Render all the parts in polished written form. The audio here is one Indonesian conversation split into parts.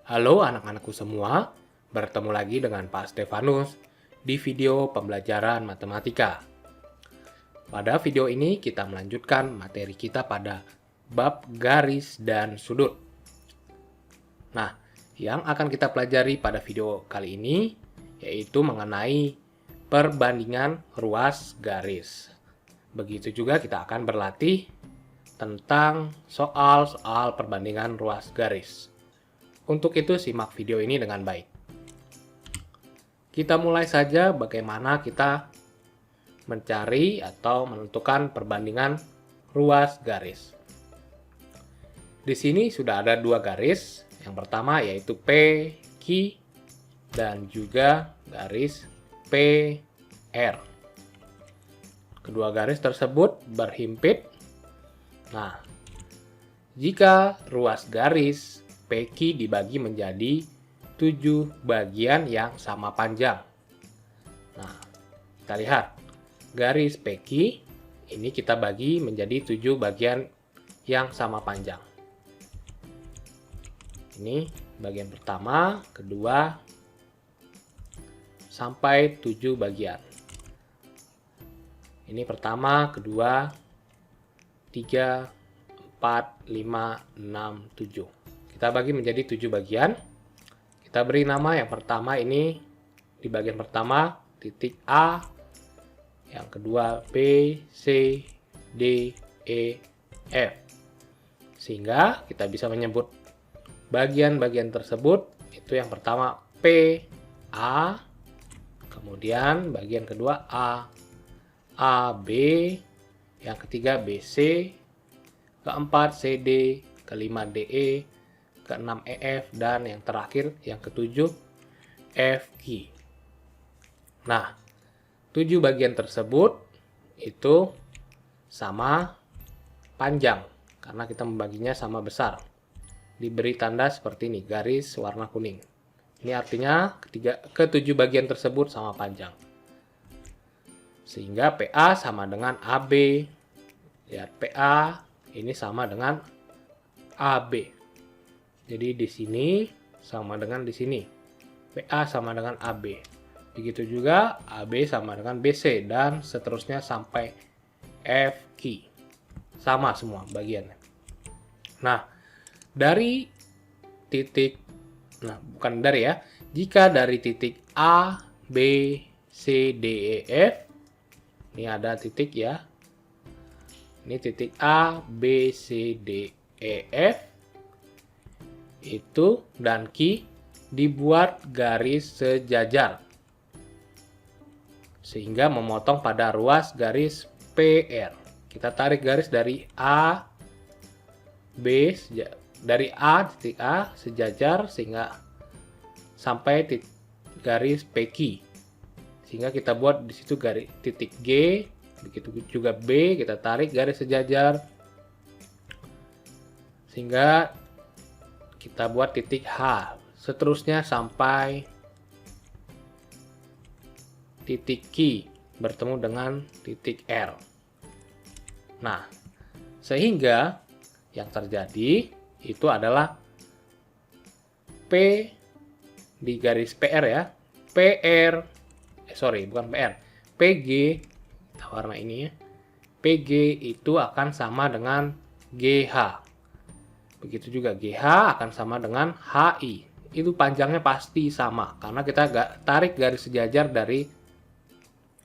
Halo anak-anakku semua, bertemu lagi dengan Pak Stefanus di video pembelajaran matematika. Pada video ini kita melanjutkan materi kita pada bab garis dan sudut. Nah, yang akan kita pelajari pada video kali ini yaitu mengenai perbandingan ruas garis. Begitu juga kita akan berlatih tentang soal-soal perbandingan ruas garis. Untuk itu simak video ini dengan baik. Kita mulai saja bagaimana kita mencari atau menentukan perbandingan ruas garis. Di sini sudah ada dua garis. Yang pertama yaitu PQ dan juga garis PR. Kedua garis tersebut berhimpit. Nah, jika ruas garis PQ dibagi menjadi 7 bagian yang sama panjang. Nah, kita lihat. Garis PQ ini kita bagi menjadi 7 bagian yang sama panjang. Ini bagian pertama, kedua, sampai 7 bagian. Ini pertama, kedua, 3, 4, 5, 6, 7. Kita bagi menjadi 7 bagian. Kita beri nama yang pertama ini di bagian pertama titik A, yang kedua B, C, D, E, F. Sehingga kita bisa menyebut bagian-bagian tersebut itu yang pertama P, A, kemudian bagian kedua A, B, yang ketiga B, C, keempat C, D, kelima D, E, keenam E, F, dan yang terakhir yang ketujuh F, Q. Nah, 7 bagian tersebut itu sama panjang karena kita membaginya sama besar. Diberi tanda seperti ini, garis warna kuning. Ini artinya ketujuh bagian tersebut sama panjang. Sehingga PA sama dengan AB. Lihat, PA ini sama dengan AB. Jadi di sini sama dengan di sini. PA sama dengan AB. Begitu juga AB sama dengan BC dan seterusnya sampai FQ. Sama semua bagiannya. Nah, dari titik, bukan dari ya. Jika dari titik A, B, C, D, E, F. Ini ada titik ya. Ini titik A, B, C, D, E, F. Itu dan Q dibuat garis sejajar. Sehingga memotong pada ruas garis PR. Kita tarik garis dari A, B, dari A, titik A sejajar sehingga sampai garis PQ. Sehingga kita buat di situ garis titik G, begitu juga B, kita tarik garis sejajar sehingga kita buat titik H. Seterusnya sampai titik Q bertemu dengan titik R. Nah, sehingga yang terjadi itu adalah P di garis PR ya. Bukan PR. PG, kita warna ini ya. PG itu akan sama dengan GH. Begitu juga GH akan sama dengan HI. Itu panjangnya pasti sama karena kita tarik garis sejajar dari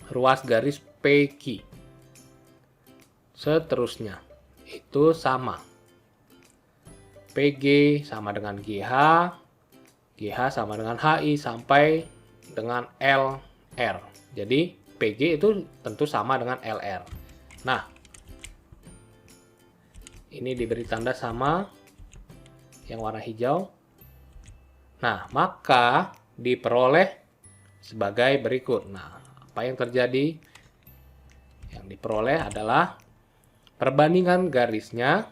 ruas garis PQ. Seterusnya itu sama. PG sama dengan GH, GH sama dengan HI sampai dengan LR. Jadi PG itu tentu sama dengan LR. Nah, ini diberi tanda sama yang warna hijau. Nah, maka diperoleh sebagai berikut. Nah, apa yang terjadi? Yang diperoleh adalah perbandingan garisnya,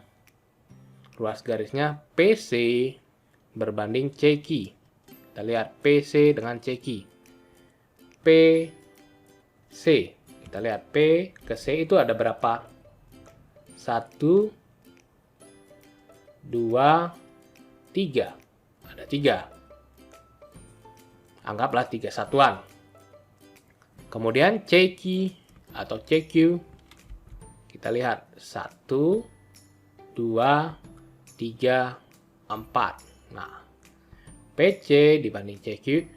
ruas garisnya PC berbanding CQ. Kita lihat PC dengan CQ. PC. Kita lihat P ke C itu ada berapa? 1, 2, 3. Ada 3. Anggaplah 3 satuan. Kemudian CQ atau CQ, kita lihat 1, 2, 3, 4. Nah, PC dibanding CQ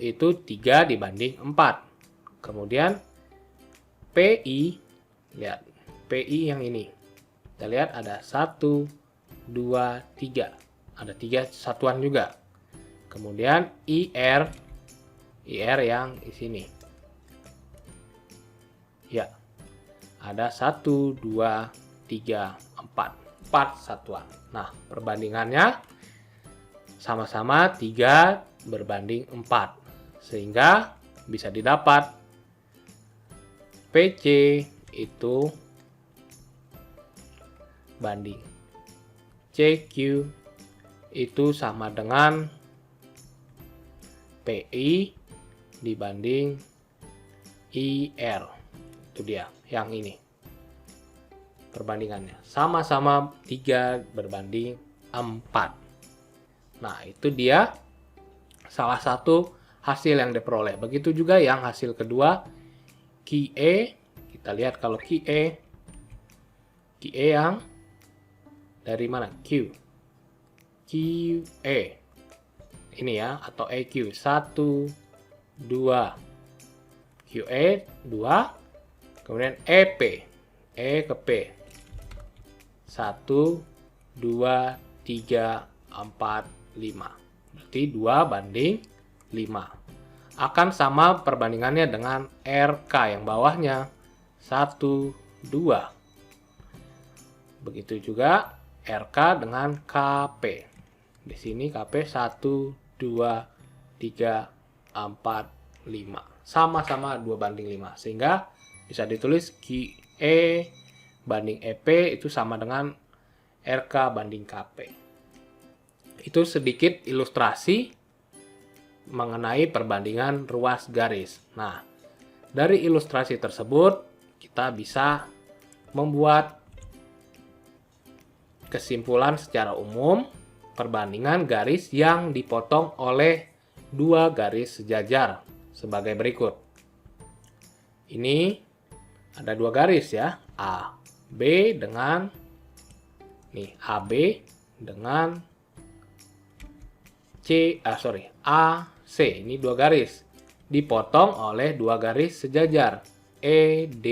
itu 3 dibanding 4. Kemudian PI, lihat PI yang ini. Kita lihat ada 1, 2, 3. Ada 3 satuan juga. Kemudian IR yang di sini. Ya, ada 1, 2, 3, 4. 4 satuan. Nah, perbandingannya sama-sama 3 berbanding 4. Sehingga bisa didapat PC itu banding CQ itu sama dengan PI dibanding IR. Itu dia, yang ini. Perbandingannya. Sama-sama 3 berbanding 4. Nah, itu dia salah satu hasil yang diperoleh. Begitu juga yang hasil kedua, QE. Kita lihat kalau QE yang dari mana? QE. Ini ya, atau EQ 1, 2. QE 2. Kemudian EP. E ke P. 1, 2, 3, 4, 5. Berarti 2 banding 5. Akan sama perbandingannya dengan RK yang bawahnya. 1, 2. Begitu juga RK dengan KP. Di sini KP 1, 2, 3, 4, 5. Sama-sama 2 banding 5. Sehingga bisa ditulis QE banding EP itu sama dengan RK banding KP. Itu sedikit ilustrasi mengenai perbandingan ruas garis. Nah, dari ilustrasi tersebut kita bisa membuat kesimpulan secara umum perbandingan garis yang dipotong oleh 2 garis sejajar sebagai berikut. Ini ada 2 garis ya, AB dengan AB dengan AC. Ini 2 garis dipotong oleh 2 garis sejajar ED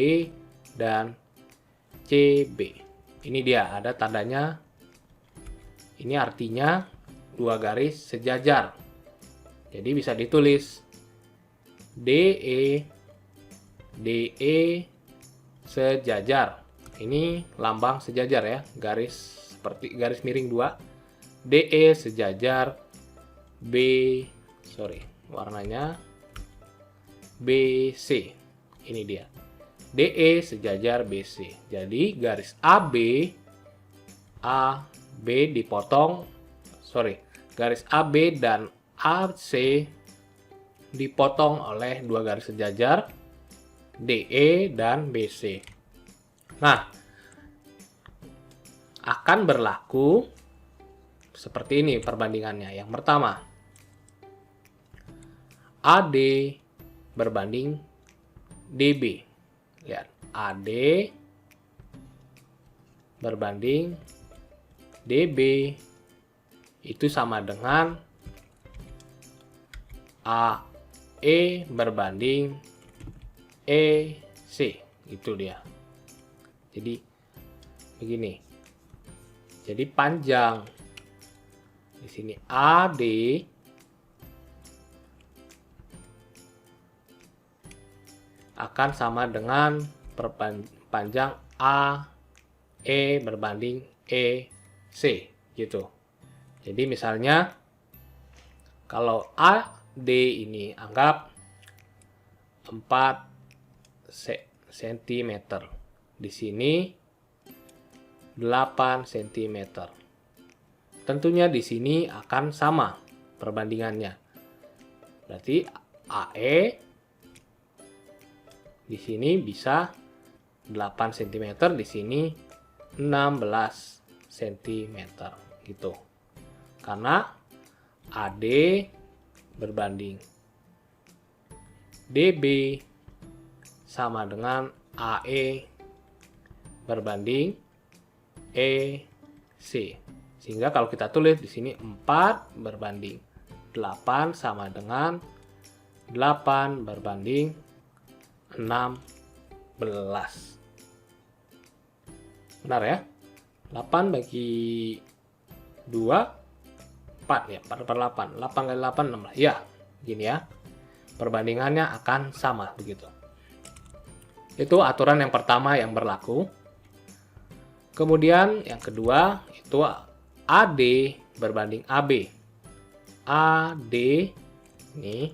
dan CB. Ini dia, ada tandanya. Ini artinya 2 garis sejajar. Jadi bisa ditulis DE sejajar. Ini lambang sejajar ya, garis seperti garis miring 2. DE sejajar warnanya BC. Ini dia. DE sejajar BC. Jadi garis garis AB dan AC dipotong oleh 2 garis sejajar DE dan BC. Nah, akan berlaku seperti ini perbandingannya. Yang pertama, AD berbanding DB. Lihat, AD berbanding DB itu sama dengan AE berbanding EC. Itu dia. Jadi begini. Jadi panjang di sini AD akan sama dengan panjang AE berbanding EC gitu. Jadi misalnya kalau AD ini anggap 4 cm. Di sini 8 cm. Tentunya di sini akan sama perbandingannya. Berarti AE di sini bisa 8 cm, di sini 16 cm gitu. Karena AD berbanding DB sama dengan AE berbanding EC. Sehingga kalau kita tulis di sini 4 berbanding 8 sama dengan 8 berbanding 16. Benar ya? 8 bagi 2, 4 ya, 4 per 8. 8 kali 8, 16. Ya, gini ya. Perbandingannya akan sama, begitu. Itu aturan yang pertama yang berlaku. Kemudian yang kedua, itu AD berbanding AB. AD ini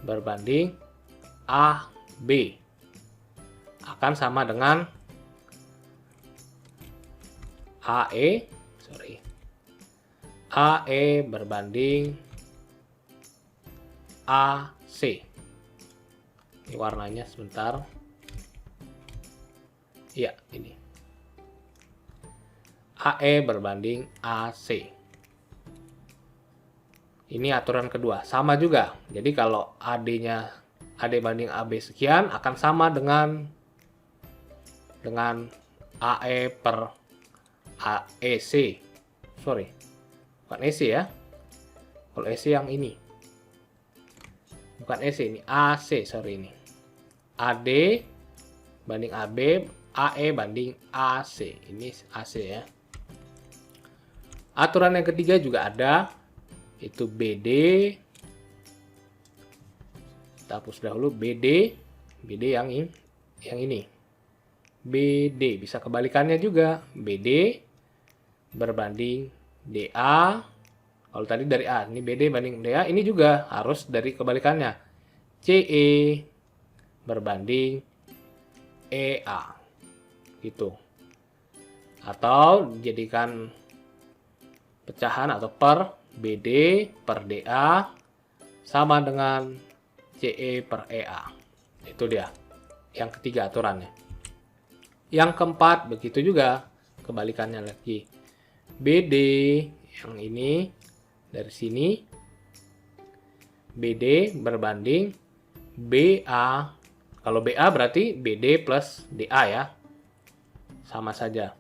berbanding AB. Akan sama dengan AE berbanding AC. Ini warnanya sebentar. Iya, ini. AE berbanding AC. Ini aturan kedua. Sama juga. Jadi kalau AD-nya AD banding AB sekian akan sama dengan AE per AEC. Sorry. Bukan EC ya. Kalau EC yang ini. Bukan EC, ini AC, sorry ini. AD banding AB, AE banding AC. Ini AC ya. Aturan yang ketiga juga ada, itu BD. Kita hapus dahulu BD yang ini. BD bisa kebalikannya juga. BD berbanding DA. Kalau tadi dari A, ini BD banding DA, ini juga harus dari kebalikannya. CE berbanding EA. Gitu. Atau jadikan pecahan atau per BD per DA sama dengan CE per EA. Itu dia. Yang ketiga aturannya. Yang keempat begitu juga. Kebalikannya lagi. BD yang ini dari sini. BD berbanding BA. Kalau BA berarti BD plus DA ya. Sama saja.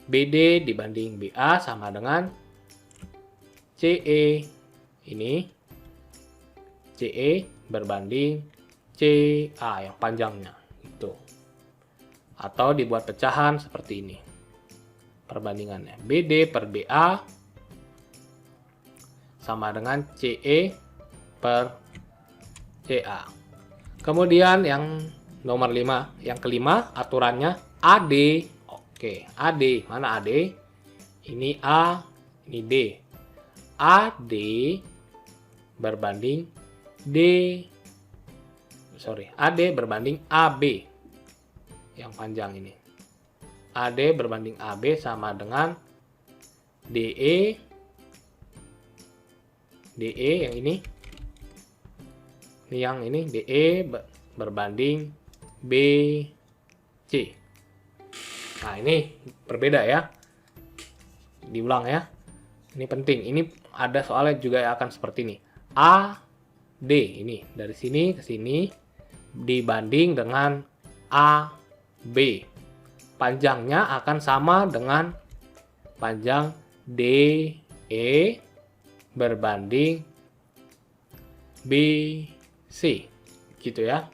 BD dibanding BA sama dengan CE. Ini CE berbanding CA yang panjangnya. Itu. Atau dibuat pecahan seperti ini. Perbandingannya. BD per BA sama dengan CE per CA. Kemudian yang nomor 5. Yang kelima aturannya AD. Oke, AD. Mana AD? Ini A, ini D. AD berbanding AD berbanding AB. Yang panjang ini. AD berbanding AB sama dengan DE. DE yang ini. Ini yang ini DE berbanding BC. Nah, ini berbeda ya. Diulang ya. Ini penting. Ini ada soalnya juga akan seperti ini. AD ini dari sini ke sini dibanding dengan AB. Panjangnya akan sama dengan panjang DE berbanding BC. Gitu ya.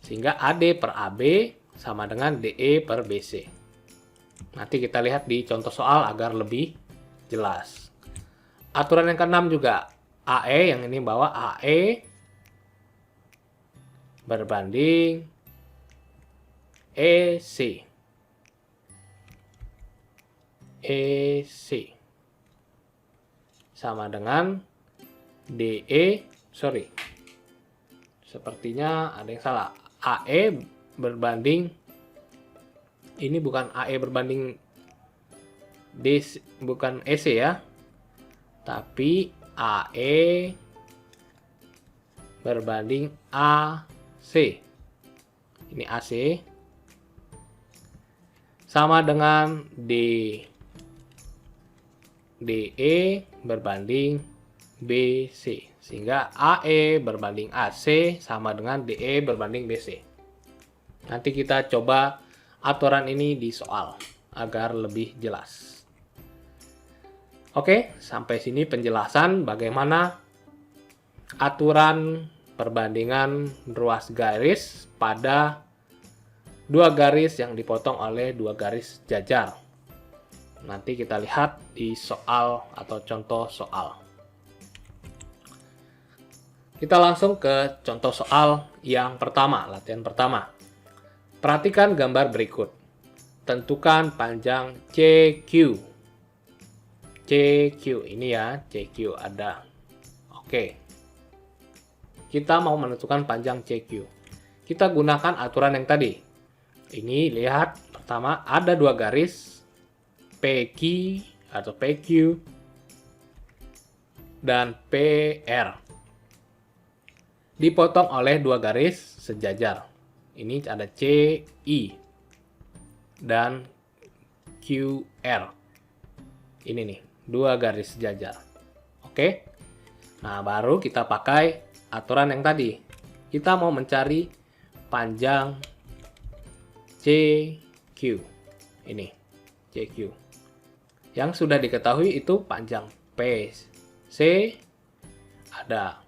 Sehingga AD per AB sama dengan DE per BC. Nanti kita lihat di contoh soal agar lebih jelas. Aturan yang keenam juga AE, yang ini bawa AE berbanding EC. EC sama dengan DE, sorry. Sepertinya ada yang salah. AE berbanding, ini bukan AE berbanding DC, bukan EC ya, tapi AE berbanding AC. Ini AC sama dengan DE berbanding BC. Sehingga AE berbanding AC sama dengan DE berbanding BC. Nanti kita coba aturan ini di soal agar lebih jelas. Oke, sampai sini penjelasan bagaimana aturan perbandingan ruas garis pada dua garis yang dipotong oleh dua garis jajar. Nanti kita lihat di soal atau contoh soal. Kita langsung ke contoh soal yang pertama, latihan pertama. Perhatikan gambar berikut. Tentukan panjang CQ. CQ ini ya, CQ ada. Oke. Kita mau menentukan panjang CQ. Kita gunakan aturan yang tadi. Ini lihat, pertama ada dua garis PQ atau PQ dan PR. Dipotong oleh dua garis sejajar. Ini ada CI dan QR. Ini nih, dua garis sejajar. Oke. Nah, baru kita pakai aturan yang tadi. Kita mau mencari panjang CQ. Ini, CQ. Yang sudah diketahui itu panjang PC, ada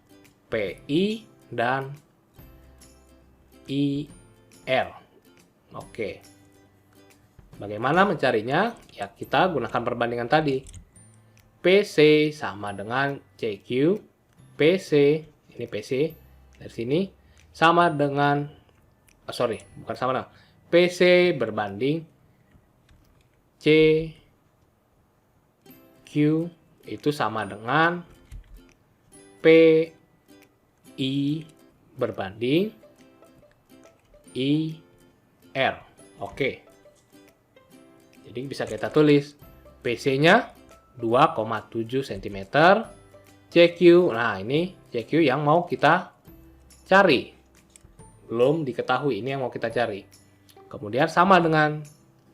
PI dan IR. Oke. Bagaimana mencarinya? Ya, kita gunakan perbandingan tadi. PC sama dengan CQ. PC, ini PC dari sini sama dengan bukan sama dengan PC berbanding CQ itu sama dengan PI berbanding IR. Oke. Jadi bisa kita tulis PC-nya 2,7 cm, CQ. Nah, ini CQ yang mau kita cari. Belum diketahui, ini yang mau kita cari. Kemudian sama dengan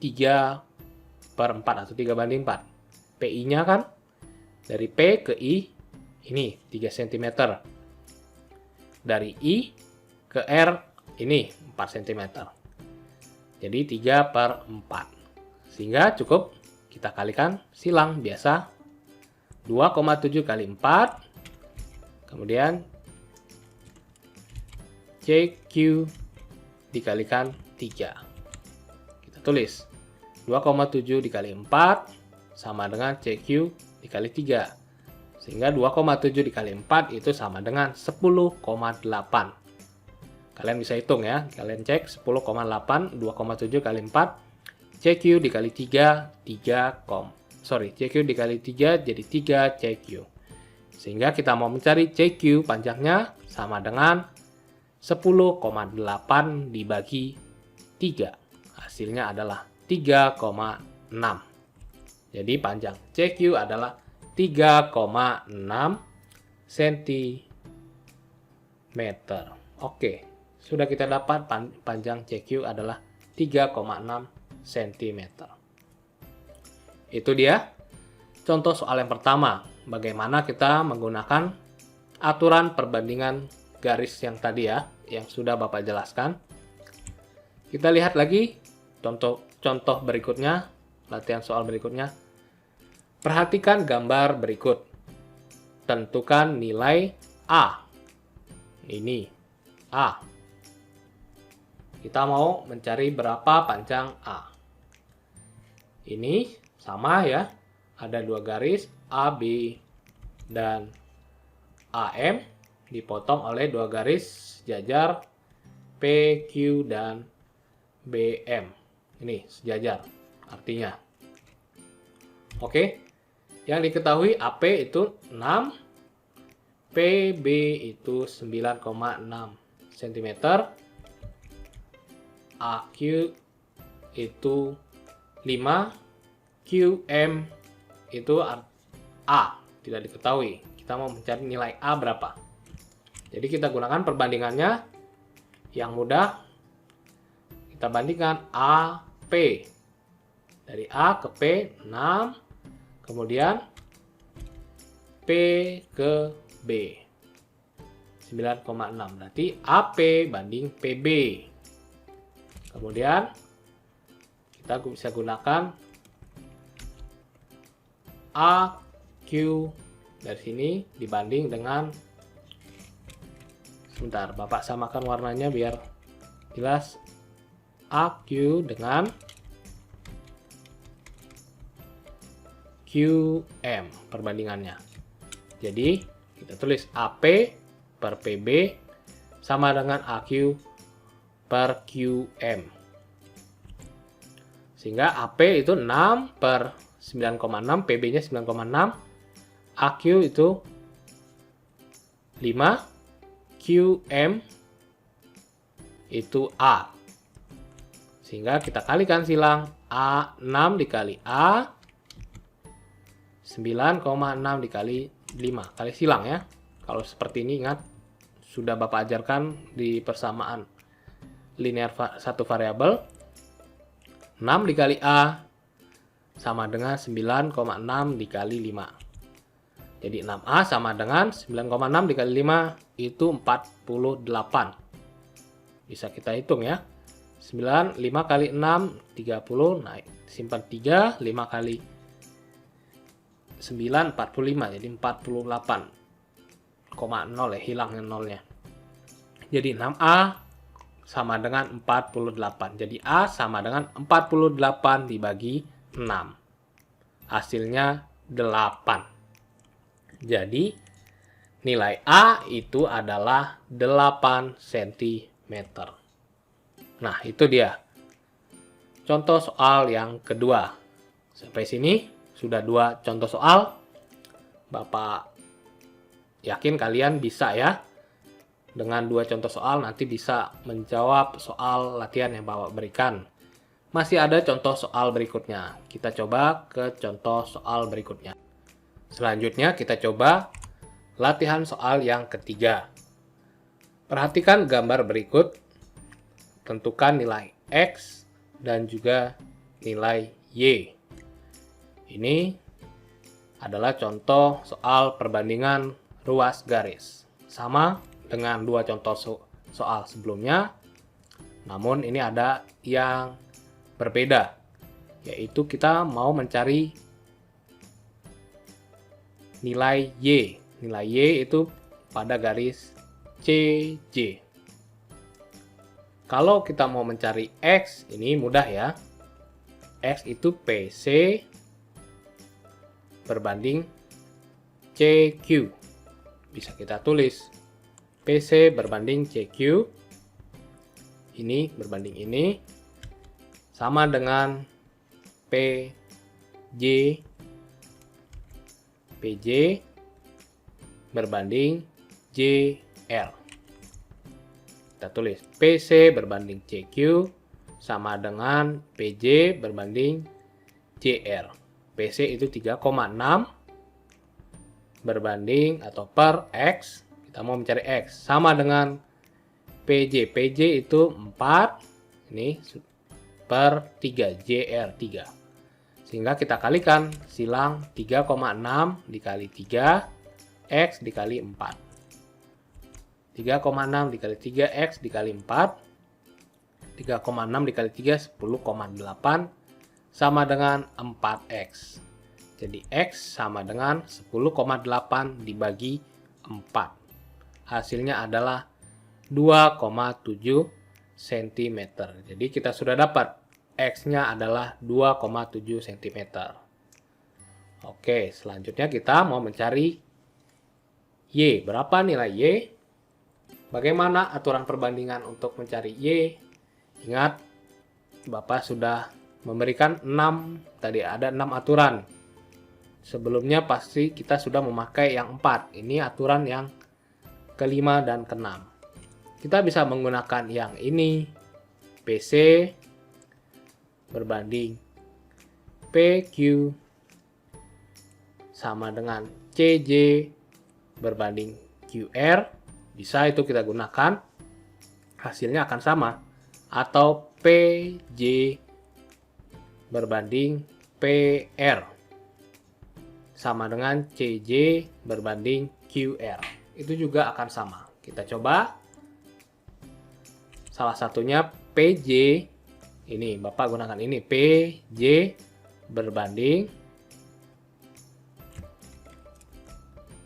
3/4 atau 3/4. PI-nya kan dari P ke I ini 3 cm. Dari I ke R ini 4 cm. Jadi 3/4. Sehingga cukup kita kalikan silang biasa. 2,7 kali 4. Kemudian CQ dikalikan 3. Kita tulis 2,7 dikali 4 sama dengan CQ dikali 3. Sehingga 2,7 dikali 4 itu sama dengan 10,8. Kalian bisa hitung ya. Kalian cek 10,8, 2,7 kali 4. CQ dikali 3, CQ dikali 3 jadi 3 CQ. Sehingga kita mau mencari CQ panjangnya sama dengan 10,8 dibagi 3. Hasilnya adalah 3,6. Jadi panjang CQ adalah 3,6 cm. Oke, sudah kita dapat panjang CQ adalah 3,6 cm. Itu dia contoh soal yang pertama. Bagaimana kita menggunakan aturan perbandingan garis yang tadi ya, yang sudah Bapak jelaskan. Kita lihat lagi contoh berikutnya, latihan soal berikutnya. Perhatikan gambar berikut. Tentukan nilai A. Ini A. Kita mau mencari berapa panjang A. Ini sama ya. Ada dua garis AB dan AM dipotong oleh dua garis jajar PQ dan BM. Ini sejajar artinya. Oke. Yang diketahui AP itu 6, PB itu 9,6 cm, AQ itu 5, QM itu A, tidak diketahui. Kita mau mencari nilai A berapa. Jadi kita gunakan perbandingannya. Yang mudah, kita bandingkan AP. Dari A ke P 6, kemudian P ke B. 9,6. Berarti AP banding PB. Kemudian kita bisa gunakan AQ dari sini dibanding dengan, sebentar, Bapak samakan warnanya biar jelas. AQ dengan QM perbandingannya. Jadi kita tulis AP per PB sama dengan AQ per QM. Sehingga AP itu 6 per 9,6, PB-nya 9,6, AQ itu 5, QM itu A. Sehingga kita kalikan silang, A6 dikali A, 9,6 dikali 5. Kali silang ya. Kalau seperti ini ingat, sudah Bapak ajarkan di persamaan linear satu variabel. 6 dikali A sama dengan 9,6 dikali 5. Jadi 6A sama dengan 9,6 dikali 5 itu 48. Bisa kita hitung ya. 9, 5 kali 6, 30, naik. Simpan 3, 5 kali 9, 45. Jadi 48,0 ya, hilangnya nolnya. Jadi 6A sama dengan 48. Jadi A sama dengan 48 dibagi 6. Hasilnya 8. Jadi nilai A itu adalah 8 cm. Nah, itu dia contoh soal yang kedua. Sampai sini sudah 2 contoh soal. Bapak yakin kalian bisa ya. Dengan 2 contoh soal nanti bisa menjawab soal latihan yang Bapak berikan. Masih ada contoh soal berikutnya. Kita coba ke contoh soal berikutnya. Selanjutnya kita coba latihan soal yang ketiga. Perhatikan gambar berikut. Tentukan nilai X dan juga nilai Y. Ini adalah contoh soal perbandingan ruas garis. Sama dengan 2 contoh soal sebelumnya, namun ini ada yang berbeda, yaitu kita mau mencari nilai Y. Nilai Y itu pada garis CJ. Kalau kita mau mencari X, ini mudah ya. X itu PC berbanding CQ. Bisa kita tulis PC berbanding CQ. Ini berbanding ini. Sama dengan PJ berbanding JL. Kita tulis PC berbanding CQ sama dengan PJ berbanding JR. PC itu 3,6 berbanding atau per X. Kita mau mencari X sama dengan PJ. PJ itu 4 ini per 3, JR 3. Sehingga kita kalikan silang 3,6 dikali 3 X dikali 4. 3,6 dikali 3 X dikali 4. 3,6 dikali 3, 10,8 sama dengan 4X. Jadi X sama dengan 10,8 dibagi 4. Hasilnya adalah 2,7 cm. Jadi kita sudah dapat X-nya adalah 2,7 cm. Oke, selanjutnya kita mau mencari Y. Berapa nilai Y? Bagaimana aturan perbandingan untuk mencari Y? Ingat, Bapak sudah memberikan 6, tadi ada 6 aturan. Sebelumnya pasti kita sudah memakai yang 4. Ini aturan yang kelima dan keenam. Kita bisa menggunakan yang ini, PC berbanding PQ sama dengan CJ berbanding QR. Bisa itu kita gunakan, hasilnya akan sama. Atau PJ berbanding PR sama dengan CJ berbanding QR. Itu juga akan sama. Kita coba. Salah satunya PJ. Ini, Bapak gunakan ini. PJ berbanding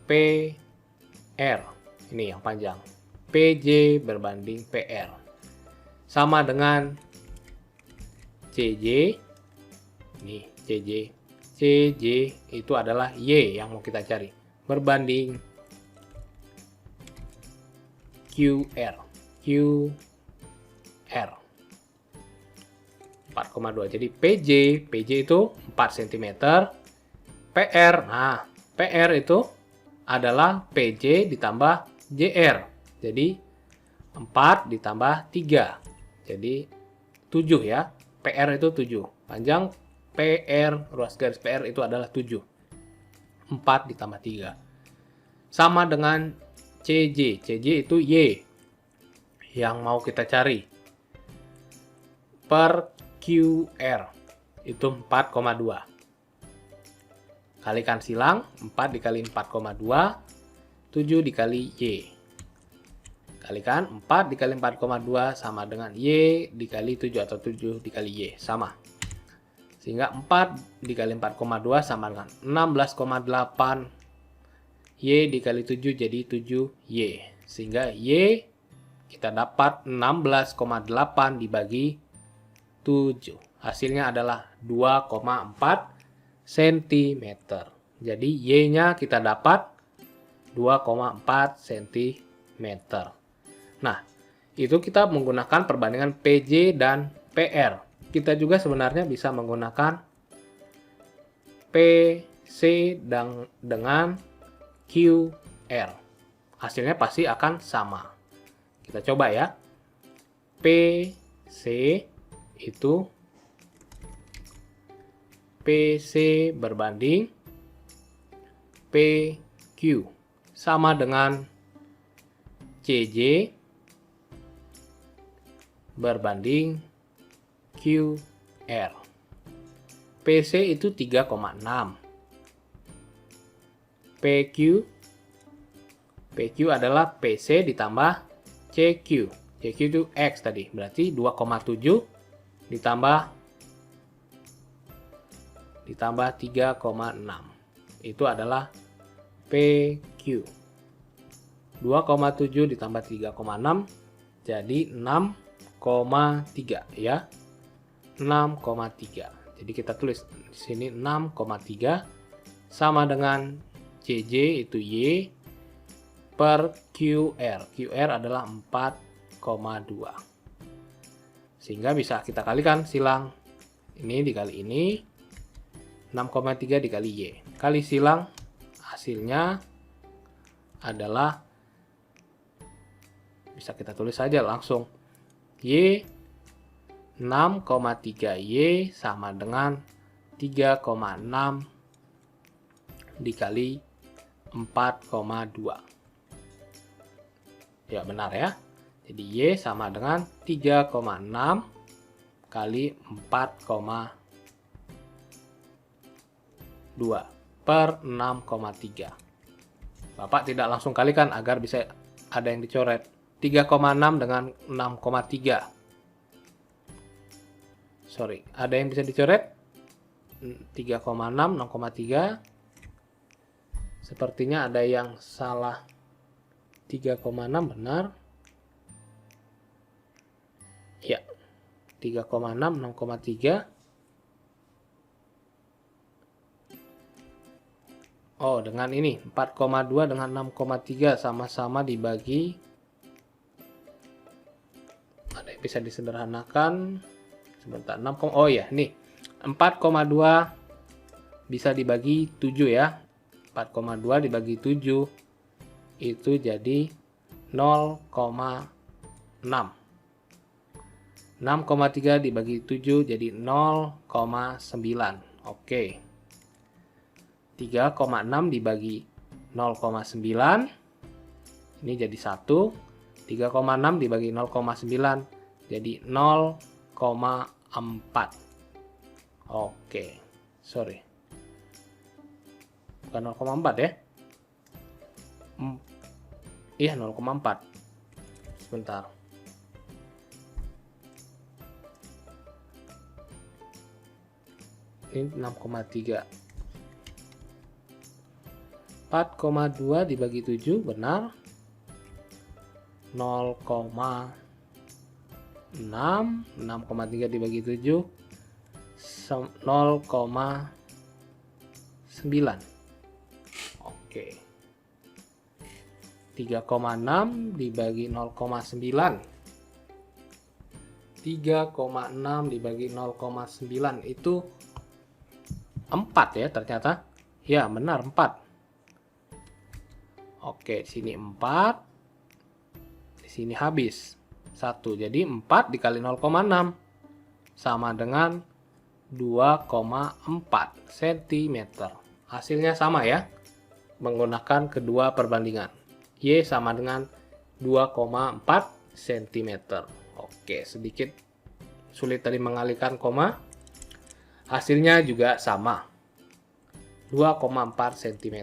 PR. Ini yang panjang. PJ berbanding PR. Sama dengan CJ. Nih, CJ. CJ itu adalah Y yang mau kita cari. Berbanding QR. QR. 4,2. Jadi PJ itu 4 cm. PR, nah PR itu adalah PJ ditambah JR. Jadi 4 ditambah 3. Jadi 7 ya. PR itu 7. Panjang PR, ruas garis PR itu adalah 7. 4 ditambah 3. Sama dengan CJ. CJ itu Y yang mau kita cari. Per QR itu 4,2. Kalikan silang, 4 dikali 4,2, 7 dikali Y. Kalikan 4 dikali 4,2 sama dengan Y dikali 7 atau 7 dikali Y. Sama. Sehingga 4 dikali 4,2 sama dengan 16,8. Y dikali 7 jadi 7Y. Sehingga Y kita dapat 16,8 dibagi 7. Hasilnya adalah 2,4 cm. Jadi Y-nya kita dapat 2,4 cm. Nah, itu kita menggunakan perbandingan PJ dan PR. Kita juga sebenarnya bisa menggunakan PC dengan QR. Hasilnya pasti akan sama. Kita coba ya. PC itu PC berbanding PQ sama dengan CJ berbanding QR. PC itu 3,6. PQ adalah PC ditambah CQ. CQ itu X tadi, berarti 2,7 ditambah 3,6. Itu adalah PQ. 2,7 ditambah 3,6 jadi 6,3 ya. 6,3. Jadi kita tulis di sini 6,3 sama dengan CJ itu Y per QR. QR adalah 4,2. Sehingga bisa kita kalikan silang. Ini dikali ini. 6,3 dikali Y. Kali silang hasilnya adalah, bisa kita tulis saja langsung. Y 6,3Y sama dengan 3,6 dikali 4,2. Ya benar ya. Jadi Y sama dengan 3,6 kali 4,2 per 6,3. Bapak tidak langsung kalikan agar bisa ada yang dicoret. 3,6 dengan 6,3. Sorry, ada yang bisa dicoret? 3,6, 6,3. Sepertinya ada yang salah. 3,6 benar. Ya, 3,6, 6,3. Oh, dengan ini 4,2 dengan 6,3 sama-sama dibagi. Ada yang bisa disederhanakan. Sebentar, 6, oh ya, nih. 4,2 bisa dibagi 7 ya. 4,2 dibagi 7 itu jadi 0,6. 6,3 dibagi 7 jadi 0,9. Oke. 3,6 dibagi 0,9. Ini jadi 1. 3,6 dibagi 0,9 jadi 0,4. Oke. Sorry. bukan 0,4 ya. Iya, 0,4. Sebentar. Ini 6,3. 4,2 dibagi 7 benar. 0,6. 6,3 dibagi 7 0,9. Oke. 3,6 dibagi 0,9. 3,6 dibagi 0,9 itu 4 ya ternyata. Ya, benar 4. Oke, di sini 4. Di sini habis 1. Jadi 4 dikali 0,6 sama dengan 2,4 cm. Hasilnya sama ya. Menggunakan kedua perbandingan. Y sama dengan 2,4 cm. Oke, sedikit sulit tadi mengalihkan koma. Hasilnya juga sama. 2,4 cm.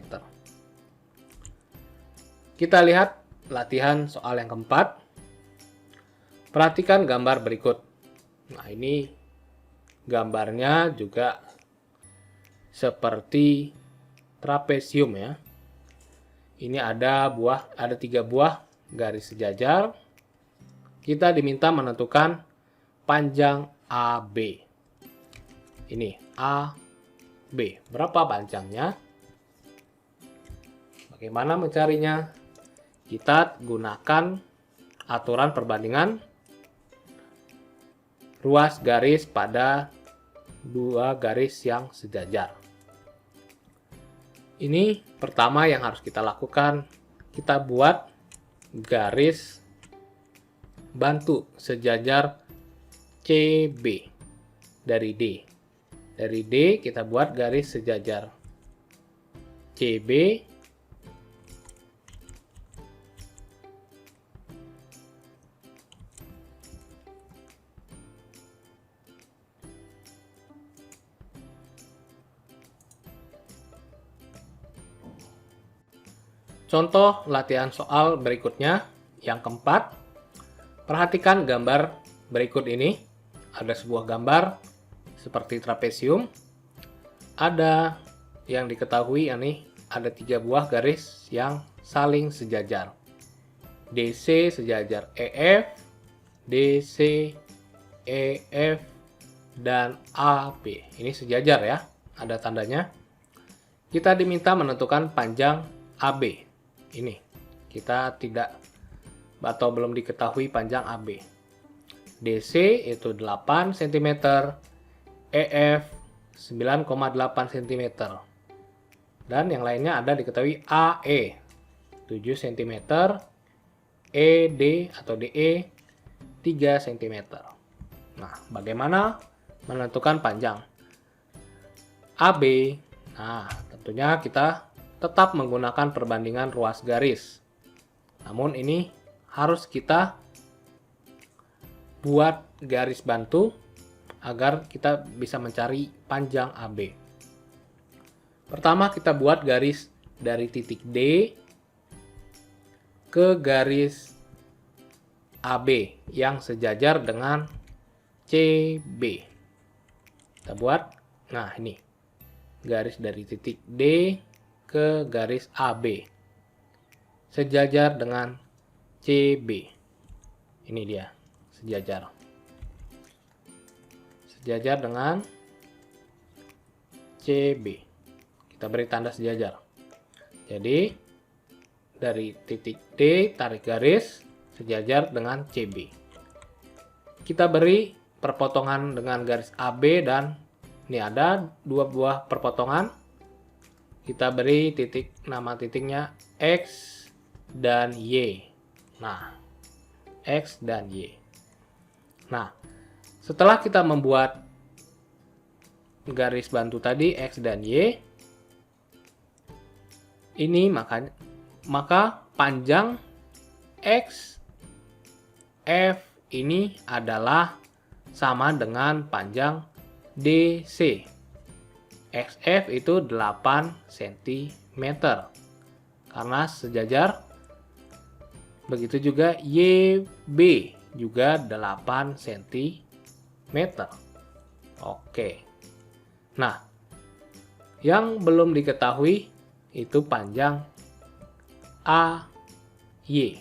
Kita lihat latihan soal yang keempat. Perhatikan gambar berikut. Nah, ini gambarnya juga seperti trapesium ya. Ini ada 3 buah garis sejajar. Kita diminta menentukan panjang AB. Ini AB. Berapa panjangnya? Bagaimana mencarinya? Kita gunakan aturan perbandingan ruas garis pada 2 garis yang sejajar. Ini pertama yang harus kita lakukan, kita buat garis bantu sejajar CB dari D. Dari D kita buat garis sejajar CB. Contoh latihan soal berikutnya, yang keempat. Perhatikan gambar berikut ini. Ada sebuah gambar seperti trapesium. Ada yang diketahui ini, ada 3 buah garis yang saling sejajar. DC sejajar EF, DC, EF, dan AB. Ini sejajar ya, ada tandanya. Kita diminta menentukan panjang AB. Ini kita tidak atau belum diketahui panjang AB. DC itu 8 cm, EF 9,8 cm. Dan yang lainnya ada diketahui AE 7 cm, ED atau DE 3 cm. Nah, bagaimana menentukan panjang AB? Nah, tentunya kita tetap menggunakan perbandingan ruas garis. Namun ini harus kita buat garis bantu agar kita bisa mencari panjang AB. Pertama kita buat garis dari titik D ke garis AB yang sejajar dengan CB. Kita buat, nah ini garis dari titik D ke garis AB sejajar dengan CB. Ini dia sejajar dengan CB. Kita beri tanda sejajar. Jadi dari titik D tarik garis sejajar dengan CB. Kita beri perpotongan dengan garis AB dan ini ada 2 buah perpotongan. Kita beri titik, nama titiknya X dan Y. Nah, X dan Y. Nah, setelah kita membuat garis bantu tadi X dan Y, ini maka panjang X F ini adalah sama dengan panjang DC. XF itu 8 cm. Karena sejajar. Begitu juga YB juga 8 cm. Oke. Nah, yang belum diketahui itu panjang AY.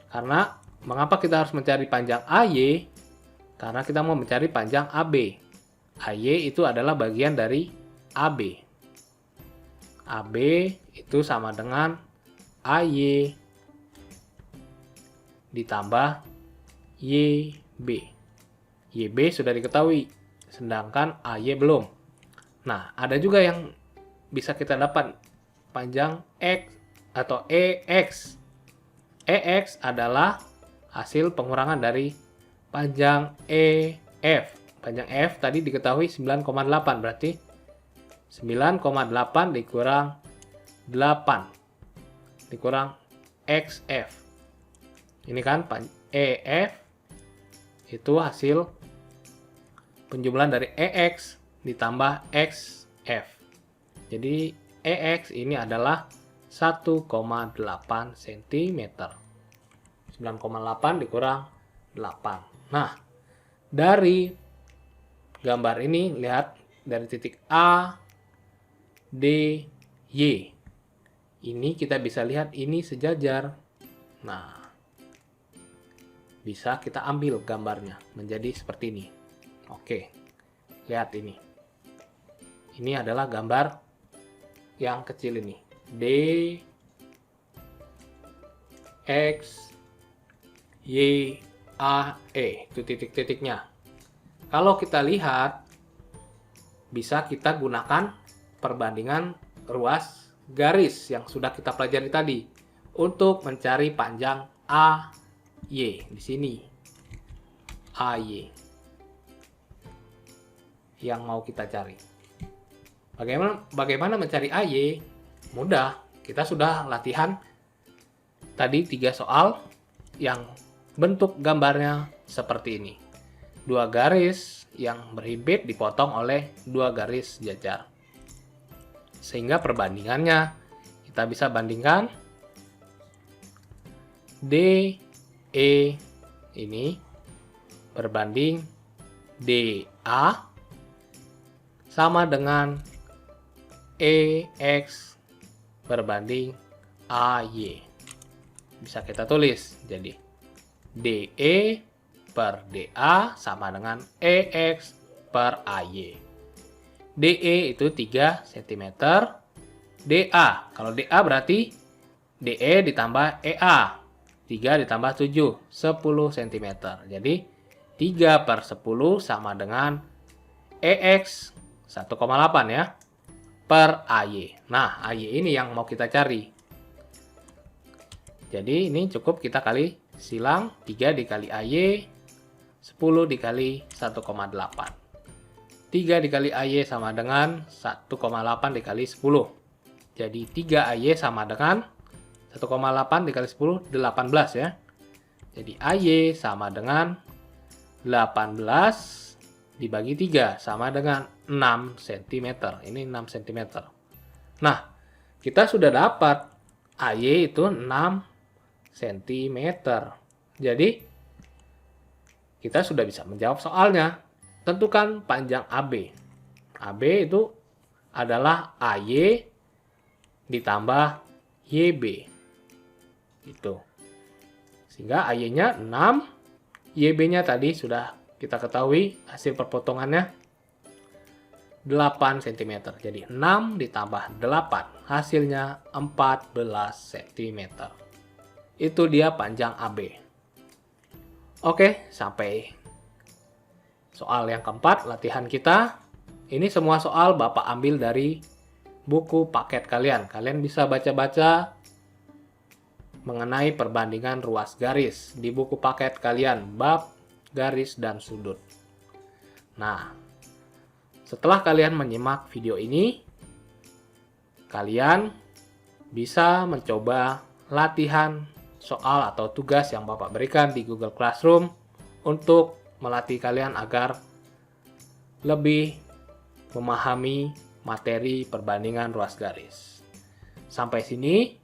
Karena mengapa kita harus mencari panjang AY? Karena kita mau mencari panjang AB. AY itu adalah bagian dari AB. AB itu sama dengan AY ditambah YB. YB sudah diketahui, sedangkan AY belum. Nah, ada juga yang bisa kita dapat panjang X atau EX. EX adalah hasil pengurangan dari panjang EF. Panjang F tadi diketahui 9,8, berarti 9,8 dikurang 8 dikurang XF. Ini kan EF itu hasil penjumlahan dari EX ditambah XF. Jadi EX ini adalah 1,8 cm. 9,8 dikurang 8. Nah, dari gambar ini lihat dari titik A, D, Y. Ini kita bisa lihat ini sejajar. Nah, bisa kita ambil gambarnya menjadi seperti ini. Oke, lihat ini. Ini adalah gambar yang kecil ini. D, X, Y, A, E. Itu titik-titiknya. Kalau kita lihat, bisa kita gunakan perbandingan ruas garis yang sudah kita pelajari tadi untuk mencari panjang AY di sini. AY yang mau kita cari. Bagaimana mencari AY? Mudah. Kita sudah latihan tadi 3 soal yang bentuk gambarnya seperti ini. 2 garis yang berhimpit dipotong oleh 2 garis jajar. Sehingga perbandingannya kita bisa bandingkan DE ini berbanding DA sama dengan EX berbanding AY. Bisa kita tulis jadi DE per DA sama dengan EX per AY. DE itu 3 cm. DA, kalau DA berarti DE ditambah EA. 3 ditambah 7, 10 cm. Jadi 3 per 10 sama dengan EX 1,8 ya. Per AY. Nah, AY ini yang mau kita cari. Jadi ini cukup kita kali silang 3 dikali AY 10 dikali 1,8. 3 dikali AY sama dengan 1,8 dikali 10. Jadi 3 AY sama dengan 1,8 dikali 10, 18 ya. Jadi AY sama dengan 18 dibagi 3 sama dengan 6 cm. Ini 6 cm. Nah, kita sudah dapat AY itu 6 cm. Jadi, kita sudah bisa menjawab soalnya. Tentukan panjang AB. AB itu adalah AY ditambah YB. Itu. Sehingga AY-nya 6, YB-nya tadi sudah kita ketahui hasil perpotongannya 8 cm. Jadi 6 ditambah 8, hasilnya 14 cm. Itu dia panjang AB. Oke, sampai soal yang keempat latihan kita. Ini semua soal Bapak ambil dari buku paket kalian. Kalian bisa baca-baca mengenai perbandingan ruas garis di buku paket kalian, bab garis dan sudut. Nah, setelah kalian menyimak video ini, kalian bisa mencoba latihan soal atau tugas yang Bapak berikan di Google Classroom untuk melatih kalian agar lebih memahami materi perbandingan ruas garis. Sampai sini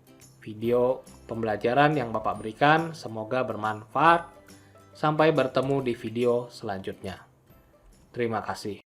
video pembelajaran yang Bapak berikan, semoga bermanfaat. Sampai bertemu di video selanjutnya. Terima kasih.